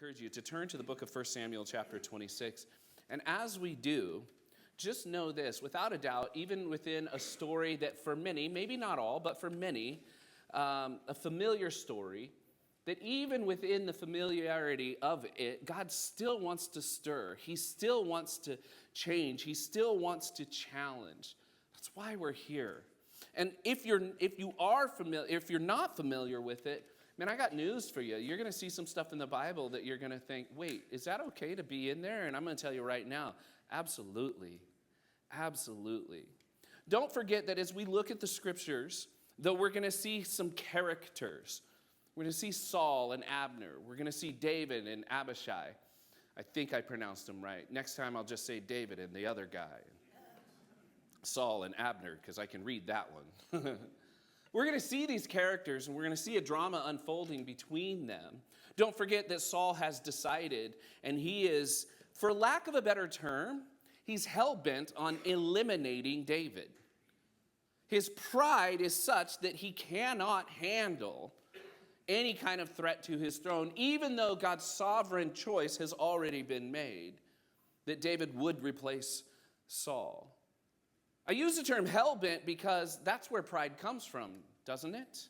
encourage you to turn to the book of 1 Samuel chapter 26. And as we do, just know this, without a doubt, even within a story that for many, maybe not all, but for many, a familiar story, that even within the familiarity of it, God still wants to stir. He still wants to change. He still wants to challenge. That's why we're here. And if you're not familiar with it, man, I got news for you. You're going to see some stuff in the Bible that you're going to think, wait, is that okay to be in there? And I'm going to tell you right now, absolutely. Absolutely. Don't forget that as we look at the scriptures, though we're going to see some characters. We're going to see Saul and Abner. We're going to see David and Abishai. I think I pronounced them right. Next time I'll just say David and the other guy. Saul and Abner, because I can read that one. We're going to see these characters, and we're going to see a drama unfolding between them. Don't forget that Saul has decided, and he is, for lack of a better term, he's hell-bent on eliminating David. His pride is such that he cannot handle any kind of threat to his throne, even though God's sovereign choice has already been made, that David would replace Saul. I use the term hell-bent because that's where pride comes from, doesn't it?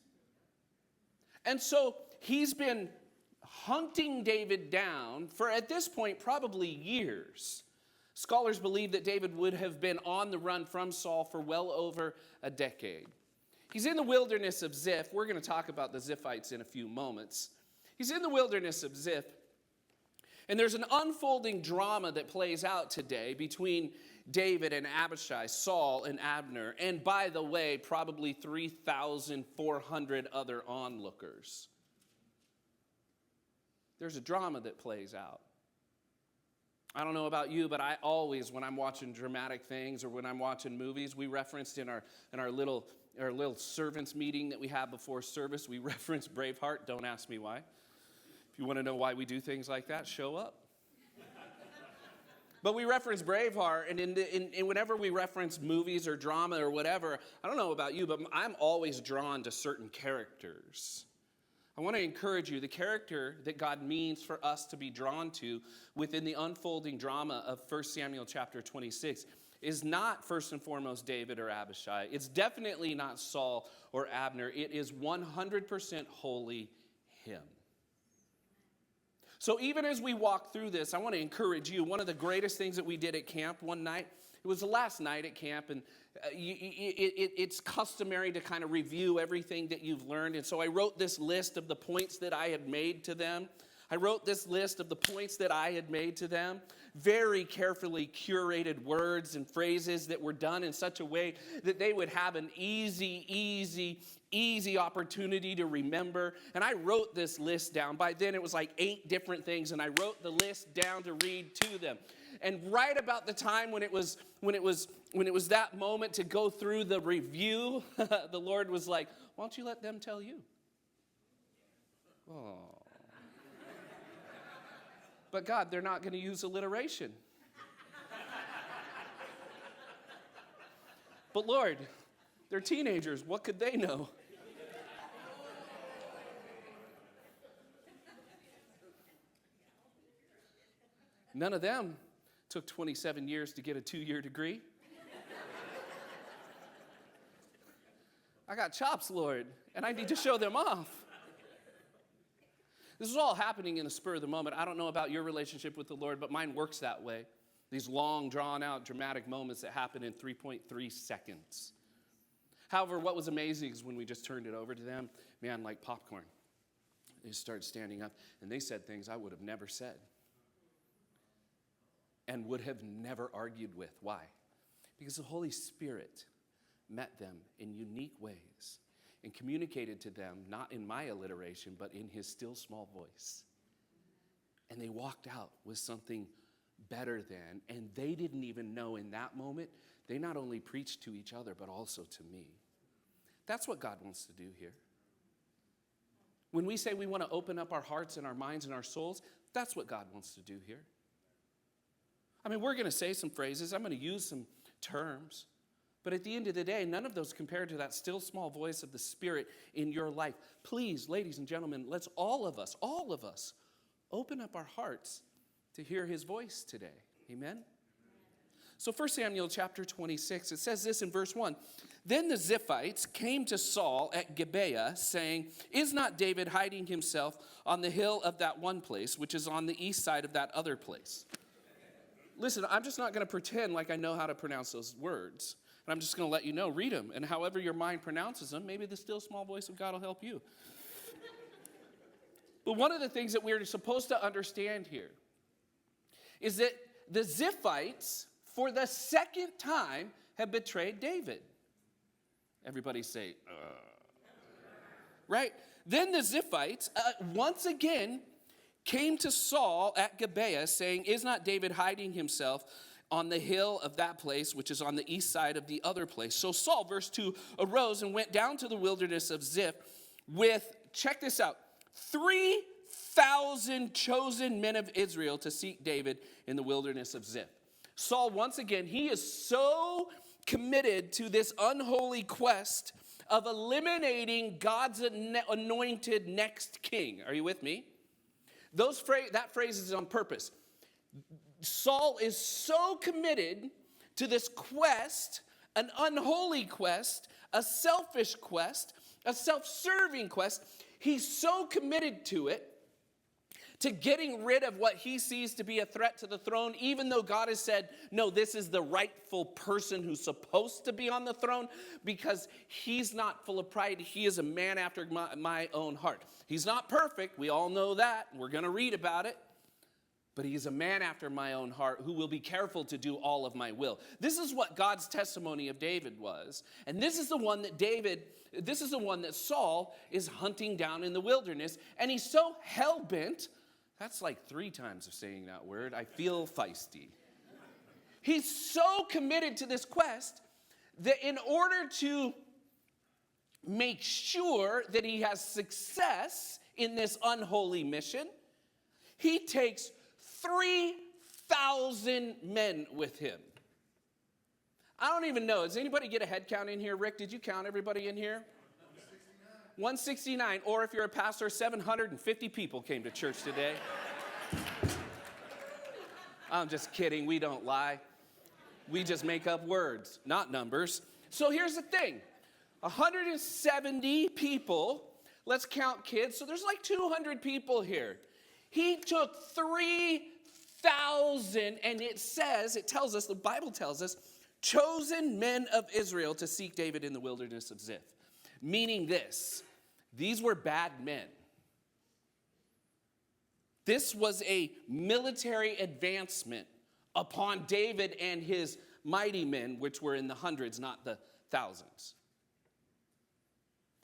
And so he's been hunting David down for, at this point, probably years. Scholars believe that David would have been on the run from Saul for well over a decade. He's in the wilderness of Ziph. We're going to talk about the Ziphites in a few moments. He's in the wilderness of Ziph. And there's an unfolding drama that plays out today between David and Abishai, Saul and Abner, and by the way, probably 3,400 other onlookers. There's a drama that plays out. I don't know about you, but I always, when I'm watching dramatic things or when I'm watching movies, we referenced in our little servants meeting that we have before service, we reference Braveheart. Don't ask me why. If you want to know why we do things like that, show up. But we reference Braveheart, and whenever we reference movies or drama or whatever, I don't know about you, but I'm always drawn to certain characters. I want to encourage you, the character that God means for us to be drawn to within the unfolding drama of 1 Samuel chapter 26 is not first and foremost David or Abishai. It's definitely not Saul or Abner. It is 100% wholly him. So even as we walk through this, I want to encourage you. One of the greatest things that we did at camp one night, it was the last night at camp, and it's customary to kind of review everything that you've learned. And so I wrote this list of the points that I had made to them. Very carefully curated words and phrases that were done in such a way that they would have an easy opportunity to remember. And I wrote this list down. By then it was like 8 different things, and I wrote the list down to read to them. And right about the time when it was that moment to go through the review, the Lord was like, "Why don't you let them tell you?" Oh. But God, they're not going to use alliteration. But Lord, they're teenagers. What could they know? None of them took 27 years to get a 2-year degree. I got chops, Lord, and I need to show them off. This is all happening in the spur of the moment. I don't know about your relationship with the Lord, but mine works that way. These long, drawn-out, dramatic moments that happen in 3.3 seconds. However, what was amazing is when we just turned it over to them, man, like popcorn. They started standing up, and they said things I would have never said and would have never argued with. Why? Because the Holy Spirit met them in unique ways and communicated to them, not in my alliteration, but in his still small voice. And they walked out with something better than, and they didn't even know in that moment, they not only preached to each other, but also to me. That's what God wants to do here. When we say we want to open up our hearts and our minds and our souls, that's what God wants to do here. I mean, we're going to say some phrases. I'm going to use some terms. But at the end of the day, none of those compare to that still small voice of the Spirit in your life. Please, ladies and gentlemen, let's all of us open up our hearts to hear his voice today. Amen? So 1 Samuel chapter 26, it says this in verse 1. Then the Ziphites came to Saul at Gibeah, saying, is not David hiding himself on the hill of that one place, which is on the east side of that other place? Listen, I'm just not going to pretend like I know how to pronounce those words. And I'm just going to let you know, read them. And however your mind pronounces them, maybe the still small voice of God will help you. But one of the things that we're supposed to understand here is that the Ziphites, for the second time, have betrayed David. Everybody say, right? Then the Ziphites once again came to Saul at Gibeah, saying, is not David hiding himself on the hill of that place, which is on the east side of the other place? So Saul, verse 2, arose and went down to the wilderness of Ziph with, check this out, 3,000 chosen men of Israel to seek David in the wilderness of Ziph. Saul, once again, he is so committed to this unholy quest of eliminating God's anointed next king. Are you with me? That phrase is on purpose. Saul is so committed to this quest, an unholy quest, a selfish quest, a self-serving quest. He's so committed to it, to getting rid of what he sees to be a threat to the throne, even though God has said, no, this is the rightful person who's supposed to be on the throne, because he's not full of pride. He is a man after my own heart. He's not perfect. We all know that. We're going to read about it. But he is a man after my own heart who will be careful to do all of my will. This is what God's testimony of David was. And this is the one that Saul is hunting down in the wilderness. And he's so hell-bent. That's like 3 times of saying that word. I feel feisty. He's so committed to this quest that in order to make sure that he has success in this unholy mission, he takes 3,000 men with him. I don't even know. Does anybody get a head count in here? Rick, did you count everybody in here? 169. Or if you're a pastor, 750 people came to church today. I'm just kidding. We don't lie. We just make up words, not numbers. So here's the thing. 170 people. Let's count kids. So there's like 200 people here. He took 3,000, and it tells us, the Bible tells us, chosen men of Israel to seek David in the wilderness of Ziph. Meaning this, these were bad men. This was a military advancement upon David and his mighty men, which were in the hundreds, not the thousands.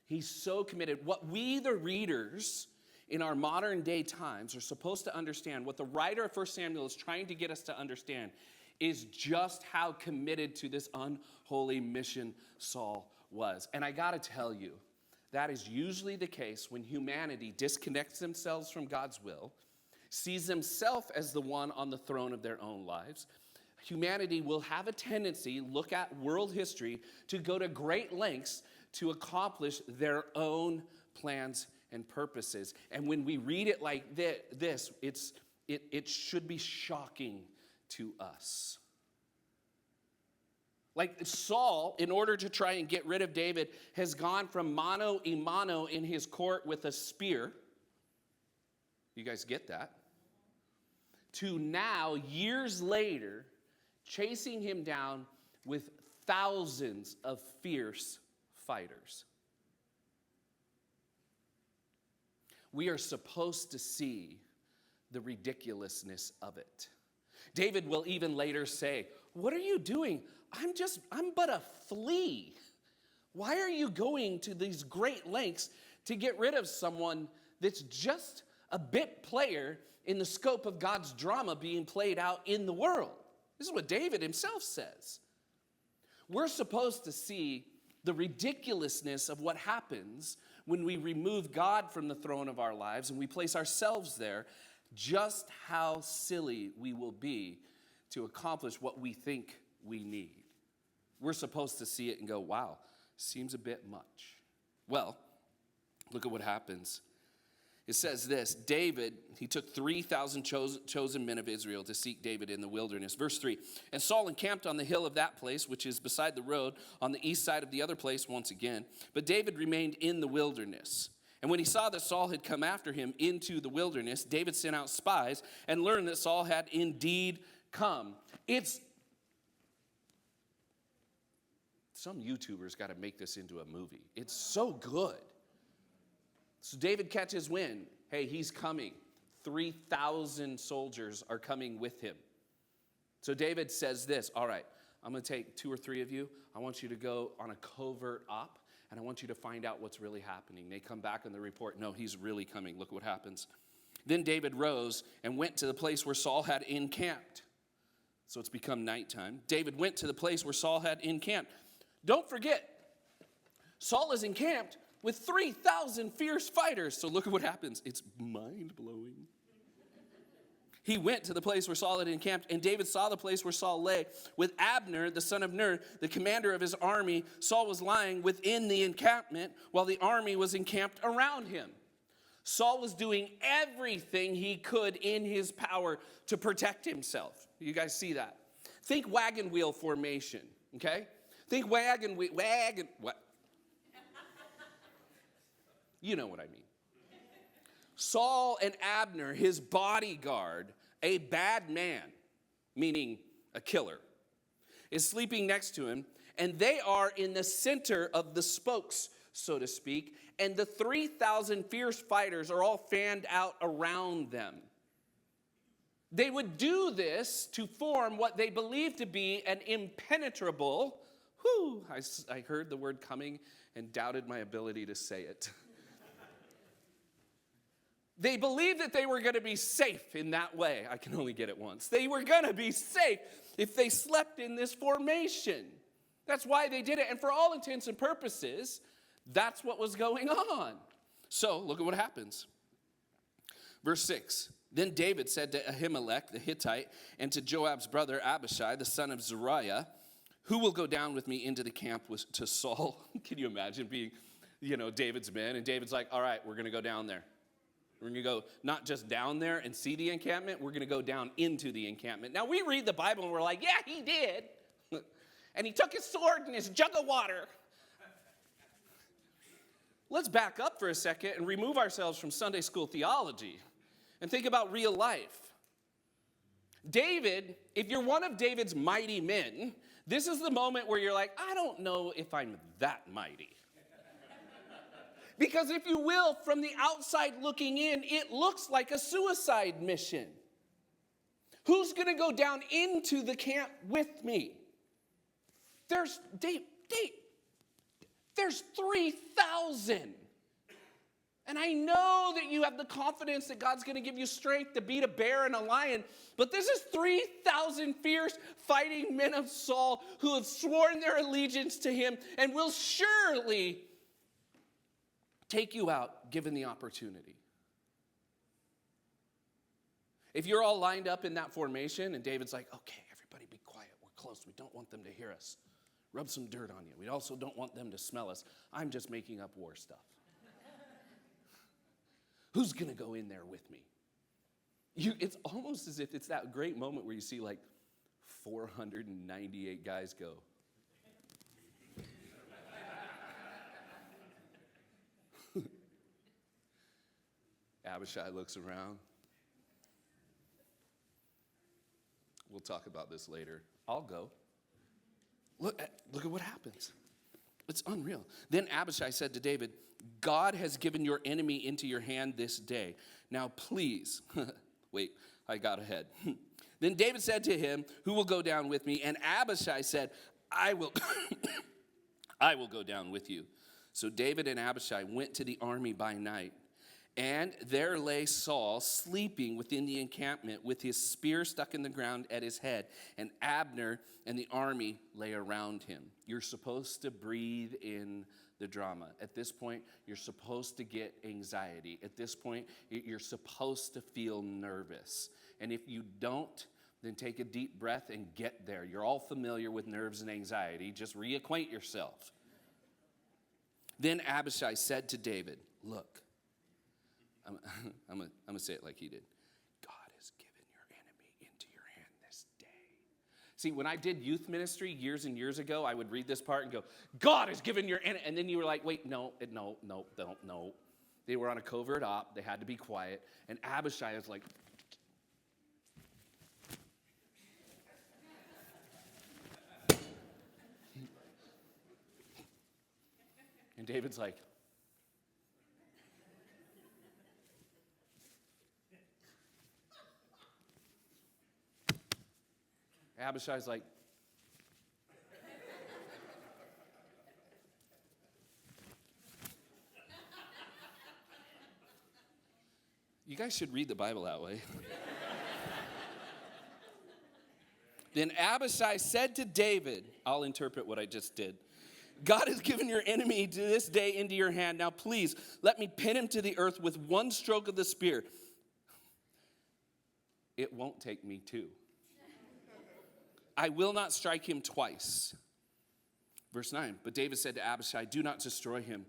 He's so committed. What we, the readers, in our modern day times are supposed to understand, what the writer of 1 Samuel is trying to get us to understand, is just how committed to this unholy mission Saul was. And I got to tell you, that is usually the case when humanity disconnects themselves from God's will, sees themselves as the one on the throne of their own lives. Humanity will have a tendency, look at world history, to go to great lengths to accomplish their own plans and purposes. And when we read it like this, it should be shocking to us. Like Saul, in order to try and get rid of David, has gone from mano a mano in his court with a spear. You guys get that? To now, years later, chasing him down with thousands of fierce fighters. We are supposed to see the ridiculousness of it. David will even later say, "What are you doing? I'm but a flea. Why are you going to these great lengths to get rid of someone that's just a bit player in the scope of God's drama being played out in the world?" This is what David himself says. We're supposed to see the ridiculousness of what happens when we remove God from the throne of our lives and we place ourselves there, just how silly we will be to accomplish what we think we need. We're supposed to see it and go, wow, seems a bit much. Well, look at what happens. It says this, David, he took 3,000 chosen men of Israel to seek David in the wilderness. Verse 3, and Saul encamped on the hill of that place, which is beside the road, on the east side of the other place once again. But David remained in the wilderness. And when he saw that Saul had come after him into the wilderness, David sent out spies and learned that Saul had indeed come. Some YouTubers got to make this into a movie. It's so good. So David catches wind. Hey, he's coming. 3,000 soldiers are coming with him. So David says this, all right, I'm going to take 2 or 3 of you. I want you to go on a covert op, and I want you to find out what's really happening. They come back and they report, no, he's really coming. Look what happens. Then David rose and went to the place where Saul had encamped. So it's become nighttime. David went to the place where Saul had encamped. Don't forget, Saul is encamped with 3,000 fierce fighters. So look at what happens. It's mind-blowing. He went to the place where Saul had encamped, and David saw the place where Saul lay with Abner, the son of Ner, the commander of his army. Saul was lying within the encampment while the army was encamped around him. Saul was doing everything he could in his power to protect himself. You guys see that? Think wagon wheel formation, okay? Think wagon. What? You know what I mean. Saul and Abner, his bodyguard, a bad man, meaning a killer, is sleeping next to him, and they are in the center of the spokes, so to speak, and the 3,000 fierce fighters are all fanned out around them. They would do this to form what they believe to be an impenetrable, I heard the word coming and doubted my ability to say it. They believed that they were going to be safe in that way. I can only get it once. They were going to be safe if they slept in this formation. That's why they did it. And for all intents and purposes, that's what was going on. So look at what happens. Verse 6. Then David said to Ahimelech the Hittite and to Joab's brother Abishai, the son of Zeruiah, who will go down with me into the camp to Saul? Can you imagine being, David's men? And David's like, all right, we're going to go down there. We're going to go not just down there and see the encampment, we're going to go down into the encampment. Now, we read the Bible and we're like, yeah, he did. And he took his sword and his jug of water. Let's back up for a second and remove ourselves from Sunday school theology and think about real life. David, if you're one of David's mighty men, this is the moment where you're like, I don't know if I'm that mighty. Because if you will, from the outside looking in, it looks like a suicide mission. Who's going to go down into the camp with me? There's 3,000. And I know that you have the confidence that God's going to give you strength to beat a bear and a lion. But this is 3,000 fierce fighting men of Saul who have sworn their allegiance to him and will surely take you out given the opportunity. If you're all lined up in that formation and David's like, okay, everybody be quiet. We're close. We don't want them to hear us. Rub some dirt on you. We also don't want them to smell us. I'm just making up war stuff. Who's going to go in there with me? It's almost as if it's that great moment where you see like 498 guys go. Abishai looks around. We'll talk about this later. I'll go. Look at what happens. It's unreal. Then Abishai said to David, God has given your enemy into your hand this day. Now please, wait, I got ahead. Then David said to him, who will go down with me? And Abishai said, I will go down with you. So David and Abishai went to the army by night. And there lay Saul sleeping within the encampment with his spear stuck in the ground at his head. And Abner and the army lay around him. You're supposed to breathe in the drama. At this point, you're supposed to get anxiety. At this point, you're supposed to feel nervous. And if you don't, then take a deep breath and get there. You're all familiar with nerves and anxiety. Just reacquaint yourself. Then Abishai said to David, look, I'm, I'm gonna say it like he did. God has given your enemy into your hand this day. See, when I did youth ministry years and years ago, I would read this part and go, God has given your enemy. And then you were like, wait, no. They were on a covert op. They had to be quiet. And Abishai was like, and David's like, Abishai's like, you guys should read the Bible that way. Then Abishai said to David, I'll interpret what I just did. God has given your enemy to this day into your hand. Now please, let me pin him to the earth with one stroke of the spear. It won't take me two. I will not strike him twice. Verse 9, but David said to Abishai, do not destroy him,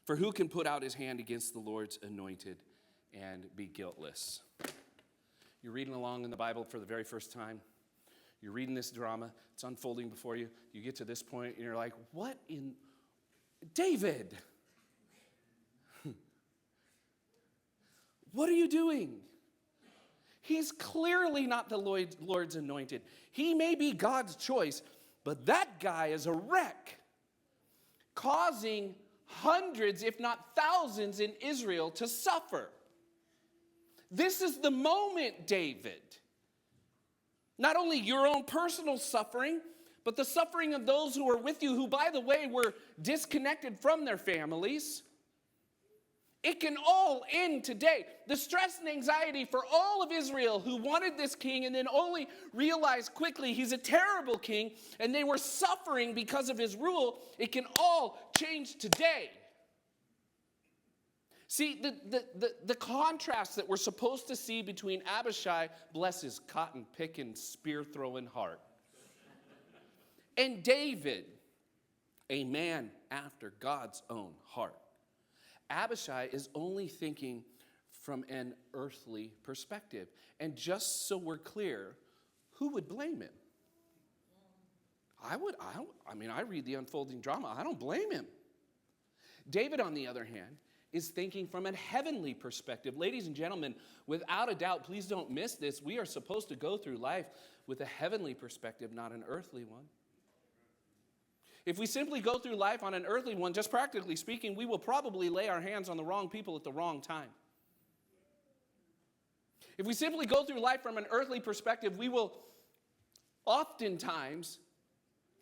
for who can put out his hand against the Lord's anointed and be guiltless? You're reading along in the Bible for the very first time. You're reading this drama. It's unfolding before you. You get to this point, and you're like, what in... David! What are you doing? He's clearly not the Lord's anointed. He may be God's choice, but that guy is a wreck, causing hundreds, if not thousands, in Israel to suffer. This is the moment, David. Not only your own personal suffering, but the suffering of those who are with you, who, by the way, were disconnected from their families. It can all end today. The stress and anxiety for all of Israel who wanted this king and then only realized quickly he's a terrible king and they were suffering because of his rule, it can all change today. See, the contrast that we're supposed to see between Abishai, bless his cotton-picking, spear-throwing heart, and David, a man after God's own heart. Abishai is only thinking from an earthly perspective. And just so we're clear, who would blame him? I read the unfolding drama. I don't blame him. David, on the other hand, is thinking from a heavenly perspective. Ladies and gentlemen, without a doubt, please don't miss this. We are supposed to go through life with a heavenly perspective, not an earthly one. If we simply go through life on an earthly one, just practically speaking, we will probably lay our hands on the wrong people at the wrong time. If we simply go through life from an earthly perspective, we will oftentimes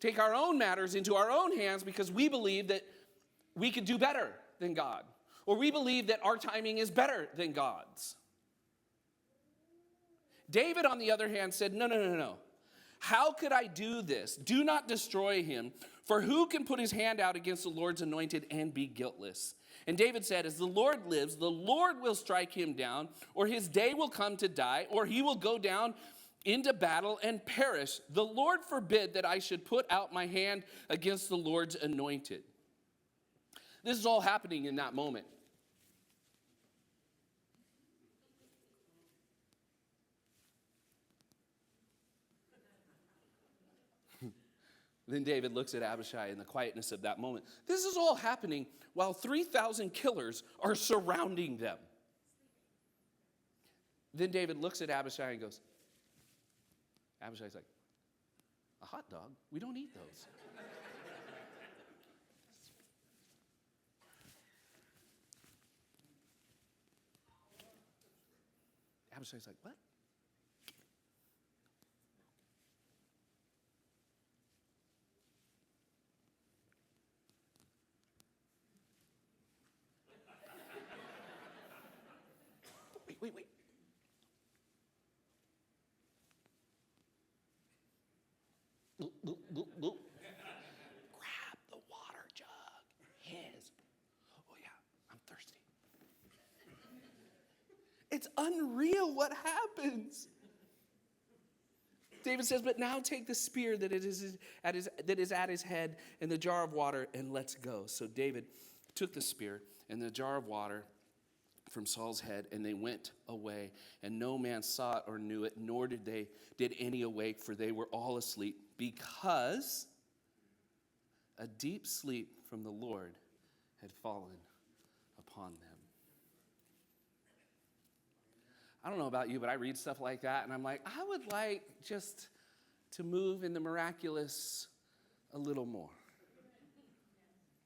take our own matters into our own hands because we believe that we could do better than God. Or we believe that our timing is better than God's. David, on the other hand, said, no. How could I do this? Do not destroy him, for who can put his hand out against the Lord's anointed and be guiltless? And David said, as the Lord lives, the Lord will strike him down, or his day will come to die, or he will go down into battle and perish. The Lord forbid that I should put out my hand against the Lord's anointed. This is all happening in that moment. Then David looks at Abishai in the quietness of that moment. This is all happening while 3,000 killers are surrounding them. Then David looks at Abishai and goes, Abishai's like, a hot dog? We don't eat those. Abishai's like, what? Wait. Grab the water jug. His. Oh yeah, I'm thirsty. It's unreal what happens. David says, but now take the spear that is at his head and the jar of water and let's go. So David took the spear and the jar of water from Saul's head, and they went away, and no man saw it or knew it, nor did any awake, for they were all asleep, because a deep sleep from the Lord had fallen upon them. I don't know about you, but I read stuff like that, and I'm like, I would like just to move in the miraculous a little more.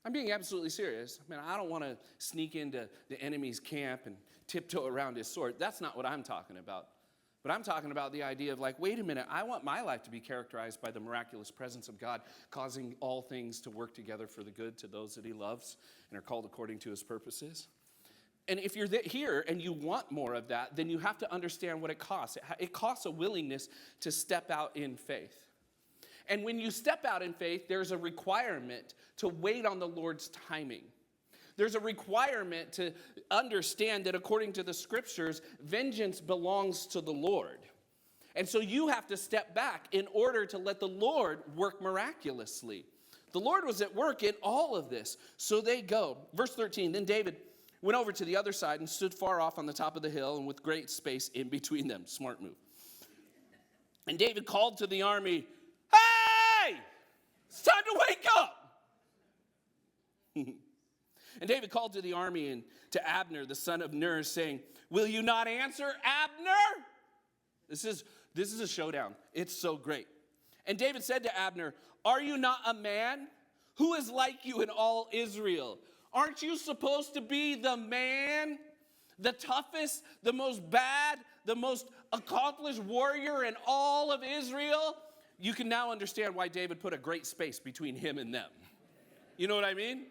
I'm being absolutely serious. I mean, I don't want to sneak into the enemy's camp and tiptoe around his sword. That's not what I'm talking about. But I'm talking about the idea of like, wait a minute, I want my life to be characterized by the miraculous presence of God, causing all things to work together for the good to those that he loves and are called according to his purposes. And if you're here and you want more of that, then you have to understand what it costs. It costs a willingness to step out in faith. And when you step out in faith, there's a requirement to wait on the Lord's timing. There's a requirement to understand that according to the scriptures, vengeance belongs to the Lord. And so you have to step back in order to let the Lord work miraculously. The Lord was at work in all of this. So they go. Verse 13, then David went over to the other side and stood far off on the top of the hill and with great space in between them. Smart move. And David called to the army, "Hey, it's time to wake up." And David called to the army and to Abner, the son of Ner, saying, "Will you not answer, Abner?" This is a showdown. It's so great. And David said to Abner, "Are you not a man? Who is like you in all Israel? Aren't you supposed to be the man, the toughest, the most bad, the most accomplished warrior in all of Israel?" You can now understand why David put a great space between him and them. You know what I mean?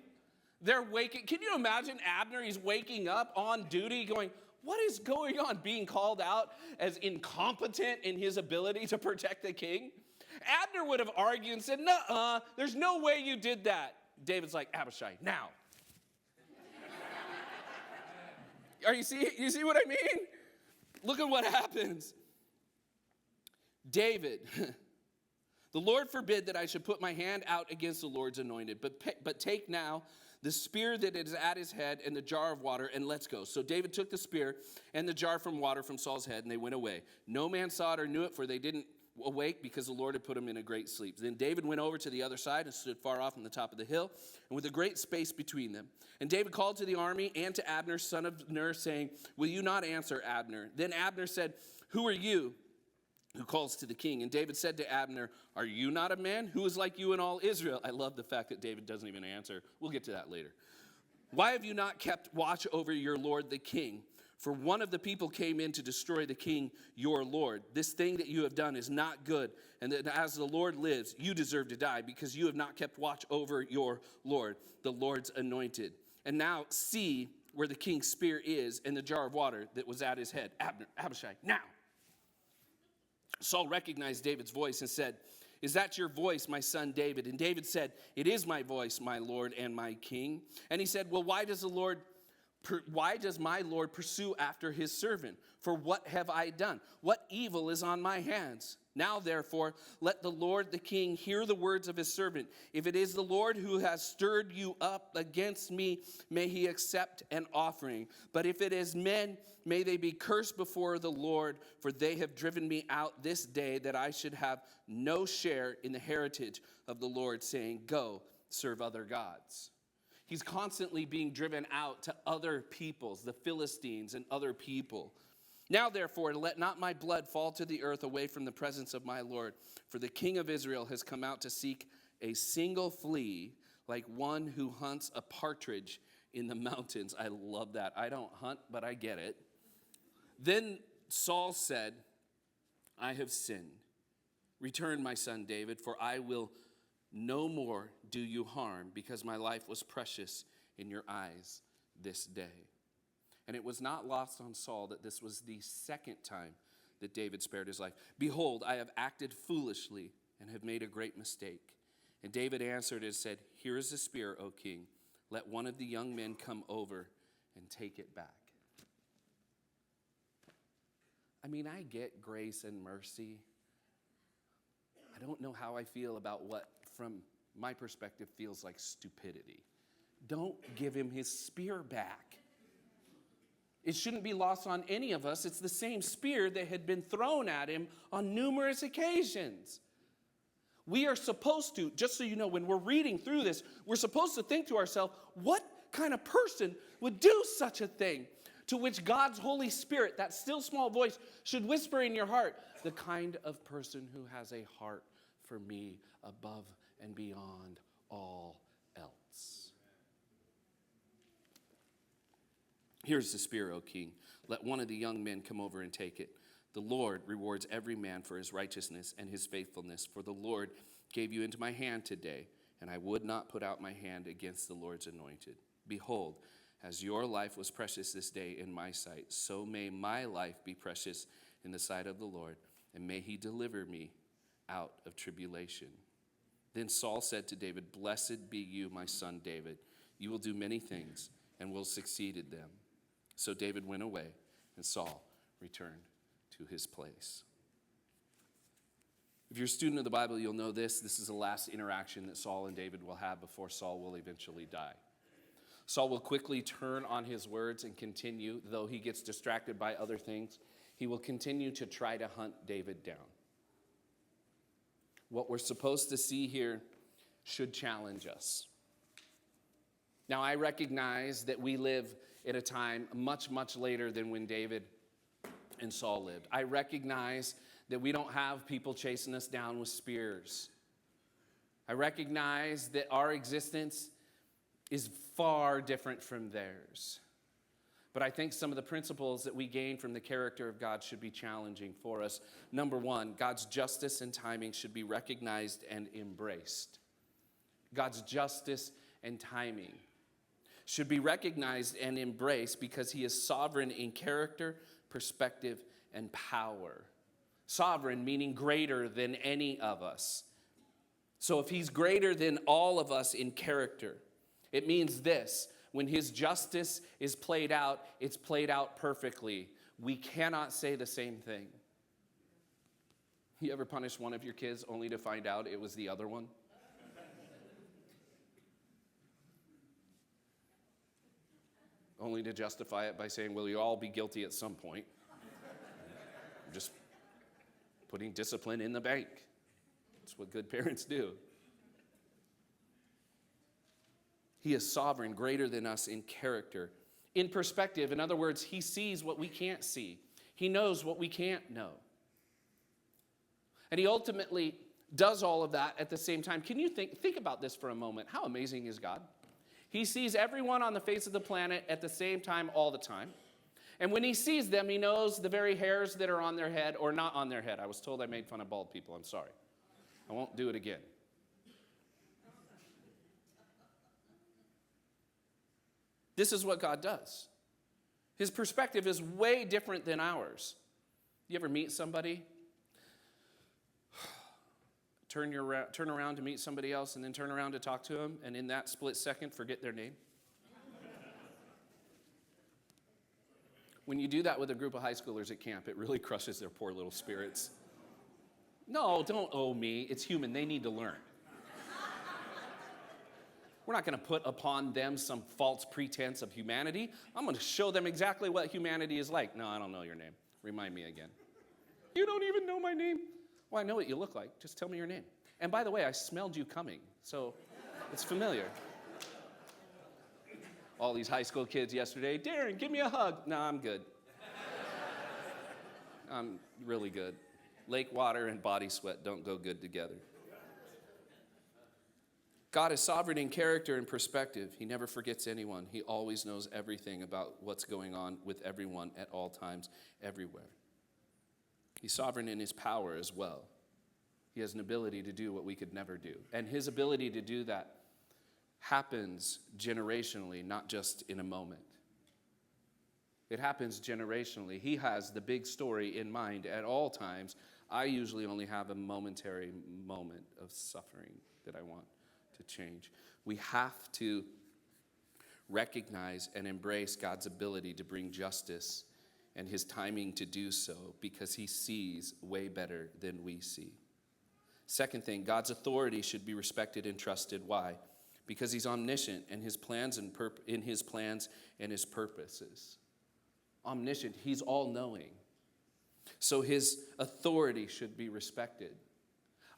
They're waking. Can you imagine Abner? He's waking up on duty going, what is going on? Being called out as incompetent in his ability to protect the king. Abner would have argued and said, "Nuh-uh, there's no way you did that." David's like, "Abishai, now." You see what I mean? Look at what happens. David, "The Lord forbid that I should put my hand out against the Lord's anointed, but take now the spear that is at his head and the jar of water, and let's go." So David took the spear and the jar from water from Saul's head, and they went away. No man saw it or knew it, for they didn't awake because the Lord had put him in a great sleep. Then David went over to the other side and stood far off on the top of the hill, and with a great space between them. And David called to the army and to Abner, son of Ner, saying, "Will you not answer, Abner?" Then Abner said, "Who are you who calls to the king?" And David said to Abner, "Are you not a man? Who is like you in all Israel?" I love the fact that David doesn't even answer. We'll get to that later. "Why have you not kept watch over your lord the king? For one of the people came in to destroy the king, your lord. This thing that you have done is not good. And that as the Lord lives, you deserve to die, because you have not kept watch over your lord, the Lord's anointed. And now see where the king's spear is and the jar of water that was at his head. Abner, Abishai, now." Saul recognized David's voice and said, "Is that your voice, my son David?" And David said, "It is my voice, my lord and my king." And he said, "Well, why does my lord pursue after his servant? For what have I done? What evil is on my hands? Now, therefore, let the Lord the king hear the words of his servant. If it is the Lord who has stirred you up against me, may he accept an offering. But if it is men, may they be cursed before the Lord, for they have driven me out this day, that I should have no share in the heritage of the Lord, saying, 'Go, serve other gods.'" He's constantly being driven out to other peoples, the Philistines and other people. "Now, therefore, let not my blood fall to the earth away from the presence of my Lord. For the king of Israel has come out to seek a single flea, like one who hunts a partridge in the mountains." I love that. I don't hunt, but I get it. Then Saul said, "I have sinned. Return, my son David, for I will no more do you harm, because my life was precious in your eyes this day." And it was not lost on Saul that this was the second time that David spared his life. "Behold, I have acted foolishly and have made a great mistake." And David answered and said, "Here is the spear, O king. Let one of the young men come over and take it back." I mean, I get grace and mercy. I don't know how I feel about what, from my perspective, feels like stupidity. Don't give him his spear back. It shouldn't be lost on any of us. It's the same spear that had been thrown at him on numerous occasions. We are supposed to, just so you know, when we're reading through this, we're supposed to think to ourselves, what kind of person would do such a thing? To which God's Holy Spirit, that still small voice, should whisper in your heart, the kind of person who has a heart for me above and beyond all else. Here's the spear, O king. Let one of the young men come over and take it. The Lord rewards every man for his righteousness and his faithfulness. For the Lord gave you into my hand today, and I would not put out my hand against the Lord's anointed. Behold, as your life was precious this day in my sight, so may my life be precious in the sight of the Lord, and may he deliver me out of tribulation. Then Saul said to David, Blessed be you, my son David. You will do many things and will succeed in them. So David went away, and Saul returned to his place. If you're a student of the Bible, you'll know this. This is the last interaction that Saul and David will have before Saul will eventually die. Saul will quickly turn on his words and continue, though he gets distracted by other things, he will continue to try to hunt David down. What we're supposed to see here should challenge us. Now, I recognize that we live at a time much, much later than when David and Saul lived. I recognize that we don't have people chasing us down with spears. I recognize that our existence is far different from theirs. But I think some of the principles that we gain from the character of God should be challenging for us. Number one, God's justice and timing should be recognized and embraced. God's justice and timing should be recognized and embraced because he is sovereign in character, perspective, and power. Sovereign meaning greater than any of us. So if he's greater than all of us in character, it means this: when his justice is played out, it's played out perfectly. We cannot say the same thing. You ever punish one of your kids only to find out it was the other one? Only to justify it by saying, well, you'll all be guilty at some point. I'm just putting discipline in the bank. That's what good parents do. He is sovereign, greater than us in character. In perspective, in other words, he sees what we can't see. He knows what we can't know. And he ultimately does all of that at the same time. Can you think about this for a moment? How amazing is God? He sees everyone on the face of the planet at the same time, all the time. And when he sees them, he knows the very hairs that are on their head or not on their head. I was told I made fun of bald people. I'm sorry. I won't do it again. This is what God does. His perspective is way different than ours. You ever meet somebody? Turn around to meet somebody else and then turn around to talk to them, and in that split second, forget their name? When you do that with a group of high schoolers at camp, it really crushes their poor little spirits. No, don't owe me. It's human. They need to learn. We're not going to put upon them some false pretense of humanity. I'm going to show them exactly what humanity is like. No, I don't know your name. Remind me again. You don't even know my name? Well, I know what you look like. Just tell me your name. And by the way, I smelled you coming, so it's familiar. All these high school kids yesterday, Darren, give me a hug. No, I'm good. I'm really good. Lake water and body sweat don't go good together. God is sovereign in character and perspective. He never forgets anyone. He always knows everything about what's going on with everyone at all times, everywhere. He's sovereign in his power as well. He has an ability to do what we could never do. And his ability to do that happens generationally, not just in a moment. It happens generationally. He has the big story in mind at all times. I usually only have a momentary moment of suffering that I want to change. We have to recognize and embrace God's ability to bring justice and his timing to do so, because he sees way better than we see. Second thing, God's authority should be respected and trusted. Why? Because he's omniscient in his plans and his purposes. omniscient. He's all-knowing. So his authority should be respected.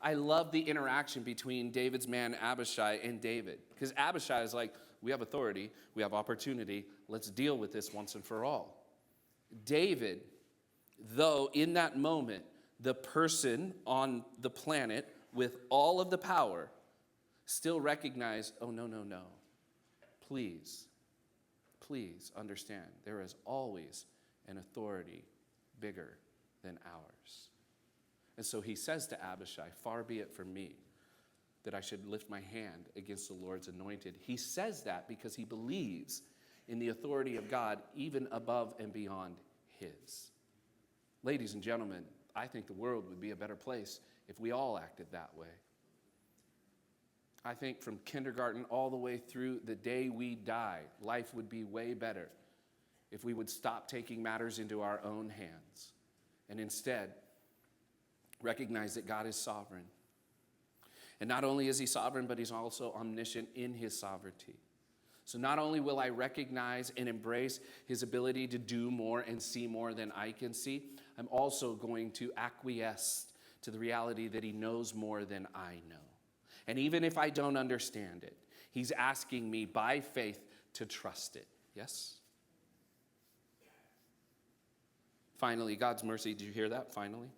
I love the interaction between David's man Abishai and David, because Abishai is like, we have authority, we have opportunity, let's deal with this once and for all. David, though in that moment, the person on the planet with all of the power, still recognized, oh, no. Please understand, there is always an authority bigger than ours. And so he says to Abishai, far be it from me that I should lift my hand against the Lord's anointed. He says that because he believes in the authority of God even above and beyond his. Ladies and gentlemen, I think the world would be a better place if we all acted that way. I think from kindergarten all the way through the day we die, life would be way better if we would stop taking matters into our own hands and instead recognize that God is sovereign. And not only is he sovereign, but he's also omniscient in his sovereignty. So not only will I recognize and embrace his ability to do more and see more than I can see, I'm also going to acquiesce to the reality that he knows more than I know. And even if I don't understand it, he's asking me by faith to trust it. Yes? Finally, God's mercy. Did you hear that? Finally?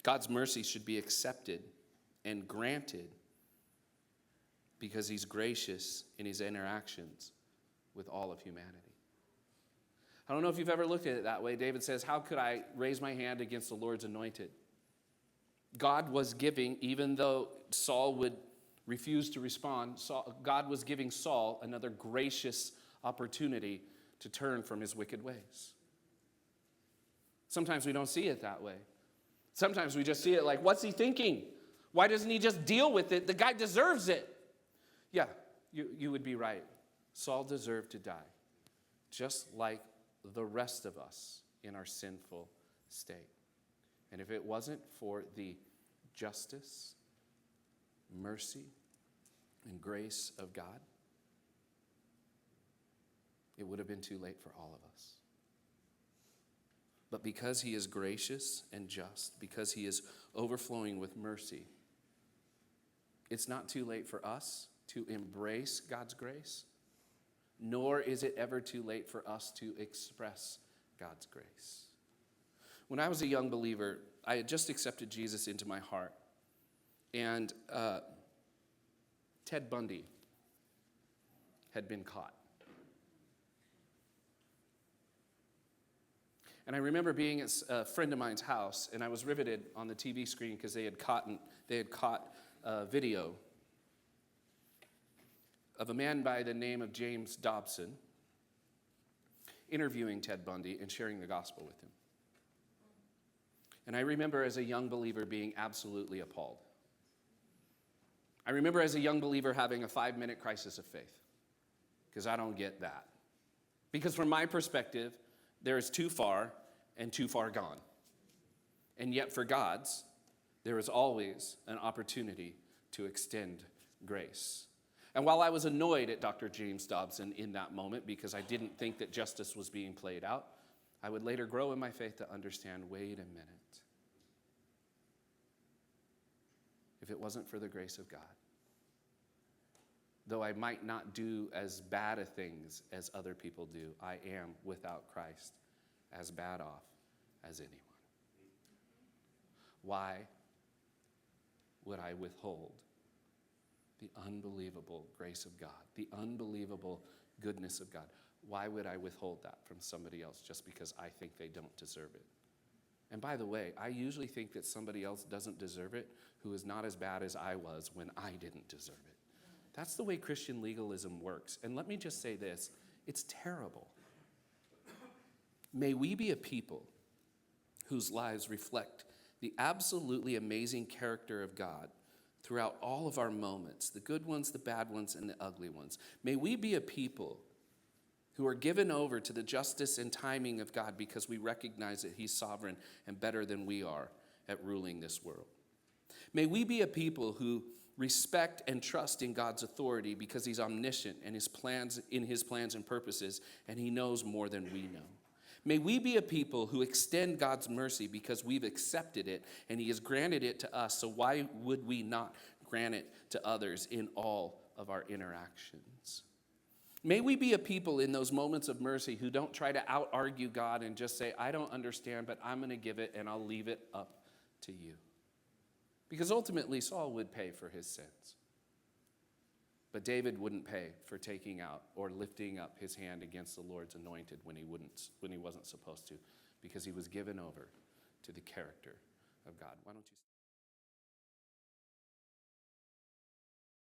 God's mercy should be accepted and granted because he's gracious in his interactions with all of humanity. I don't know if you've ever looked at it that way. David says, how could I raise my hand against the Lord's anointed? God was giving, even though Saul would refuse to respond, God was giving Saul another gracious opportunity to turn from his wicked ways. Sometimes we don't see it that way. Sometimes we just see it like, what's he thinking? Why doesn't he just deal with it? The guy deserves it. Yeah, you would be right. Saul deserved to die, just like the rest of us in our sinful state. And if it wasn't for the justice, mercy, and grace of God, it would have been too late for all of us. But because he is gracious and just, because he is overflowing with mercy, it's not too late for us to embrace God's grace, nor is it ever too late for us to express God's grace. When I was a young believer, I had just accepted Jesus into my heart. And Ted Bundy had been caught. And I remember being at a friend of mine's house, and I was riveted on the TV screen because they had caught a video of a man by the name of James Dobson interviewing Ted Bundy and sharing the gospel with him. And I remember as a young believer being absolutely appalled. I remember as a young believer having a 5-minute crisis of faith, because I don't get that. Because from my perspective, there is too far and too far gone. And yet for God's, there is always an opportunity to extend grace. And while I was annoyed at Dr. James Dobson in that moment because I didn't think that justice was being played out, I would later grow in my faith to understand, wait a minute. If it wasn't for the grace of God, though I might not do as bad a things as other people do, I am, without Christ, as bad off as anyone. Why would I withhold the unbelievable grace of God, the unbelievable goodness of God? Why would I withhold that from somebody else just because I think they don't deserve it? And by the way, I usually think that somebody else doesn't deserve it who is not as bad as I was when I didn't deserve it. That's the way Christian legalism works. And let me just say this, it's terrible. May we be a people whose lives reflect the absolutely amazing character of God throughout all of our moments, the good ones, the bad ones, and the ugly ones. May we be a people who are given over to the justice and timing of God because we recognize that he's sovereign and better than we are at ruling this world. May we be a people who respect and trust in God's authority because he's omniscient and his plans and purposes, and he knows more than we know. May we be a people who extend God's mercy because we've accepted it and he has granted it to us. So why would we not grant it to others in all of our interactions? May we be a people in those moments of mercy who don't try to out-argue God and just say, I don't understand, but I'm going to give it and I'll leave it up to you. Because ultimately, Saul would pay for his sins. But David wouldn't pay for taking out or lifting up his hand against the Lord's anointed when he wasn't supposed to, because he was given over to the character of God. Why don't you